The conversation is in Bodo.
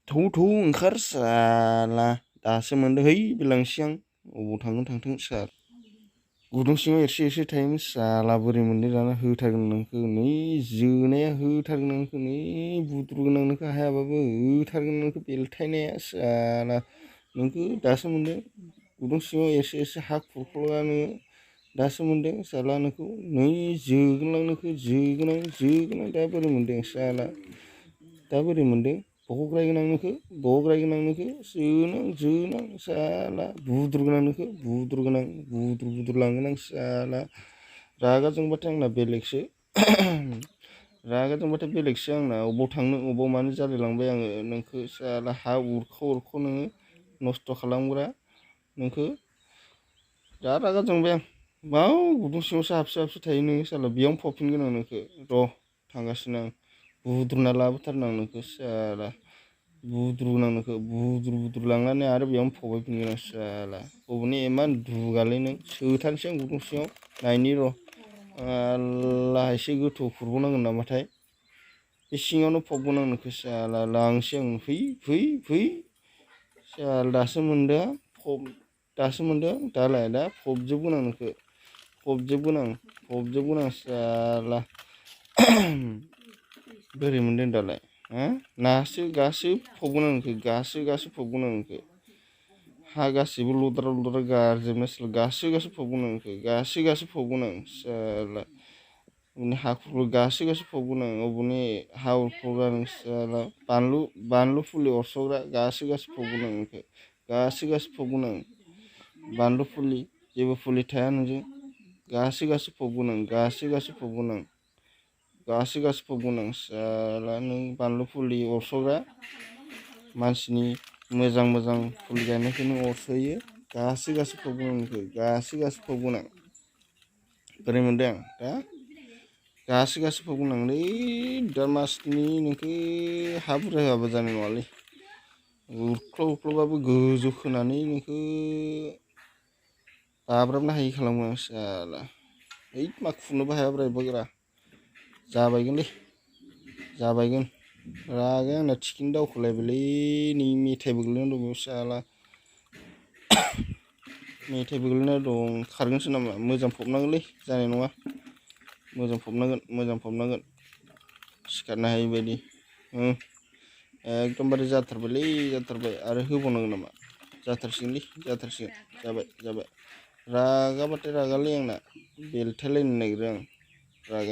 थौ थौ ओंखार साला दासो मोनदों है बेलांसि आं अबाव थांगोन थांथों सार गुदुं सिङाव एरसे थायोमोन साला बोरै मोनदों दाना होथारगोन नोंखौ नै जोनाया होथारगोन नोंखौ नै बुद्रुगोन आं नोंखौ हायाबाबो होथारगोन नोंखौ बेलथायनाया साला नोंखौ दासो मोनदों गुदुं सिङाव एरसे हा खुरख्ल'आ नोङो दासो मोनदों साला नोंखौ नै जोगोन आं नोंखौ जोगोन आं दा बोरै मोनदों साला दा बोरै मोनदों बगरायगोन आं नोंखौ जोनां साला बुद्रुगोन आं नोंखौ बुद्रु लांगोन आं साला रागा जोंबाथाय आंना बेलेगसो आंना अबाव थांनो अबाव मानो जालायलांबाय आङो नोंखौ साला हा उरख' नोङो नस्थ' खालामग्रा नोंखौ दा रागा जोंबाय आं बाव गुदुं सिङावसो हाबसो थायो नोङो साला बेयावनो फबफिनगोन आं नोंखौ र' थांगासिनो आं बुद्रुना लाबोथारनो आं नोंखौ साला बुद्रु लांनानै आरो बेयावनो फबायफिनगोन आं साला बबेनि इमान दुगालै नों सोथारनोसै आं गुदुं सिङाव नायनि र' आल्ला एसे गोथौ खुरबावनांगोन नामाथाय बे सिङावनो फबगोन आं नोंखौ साला लांसै आं फै साला दासो मोनदों दालाय दा फबजोबगोन आं नोंखौ फबजोबगोन आं साला बोरै मोनदों दालाय गासो फबगोन आं नोंखौ गासो फबगोन आं नोंखौ हा गासिबो लद्रा गारजोबनोसै गासो फबगोन आं नोंखौ गासो फबगोन आं साला हाखुरखौ गासो फबगोन आं अबेनि हा उरख्ल'ग्रा नों साला बानलु फुलि अरस'ग्रा गासो फबगोन आं नोंखौ गासो फबगोन आं बानलु फुलि जेबो फुलि थाया नोंजों गासो फबगोन आं साला नों बानलु फुलि अरस'ग्रा मानसिनि मोजां फुलि गायनायखौ नों अरस'यो गासो फबगोन आं नोंखौ गासो फबगोन आं बोरै मोनदों दा गासो फबगोन आं नै दा मासनि नोंखौ हा बुरजा होआबा जानाय नङालै उरख्ल'बाबो गोजौ खोनानै नोंखौ बाब्राबनो हायि खालामगोन आं साला मा खुनोबो हायाब्रा एफाग्रा जाबायगोन रागाया आंना थिखिनो दावखोलायबायलै नै मेथाइबो गोलैना दं बेयाव साला खारगोनसो नामा मोजां फबनांगोनलै जानाय नङा मोजां फबनांगोन सिखारनो हायि बायदि एकदमबारे जाथारबाय आरो होबावनांगोन नामा जाथारसिगोन जाबाय रागाबाथाय रागालै आंना बेलथायलायनो नागिरो आं रागाया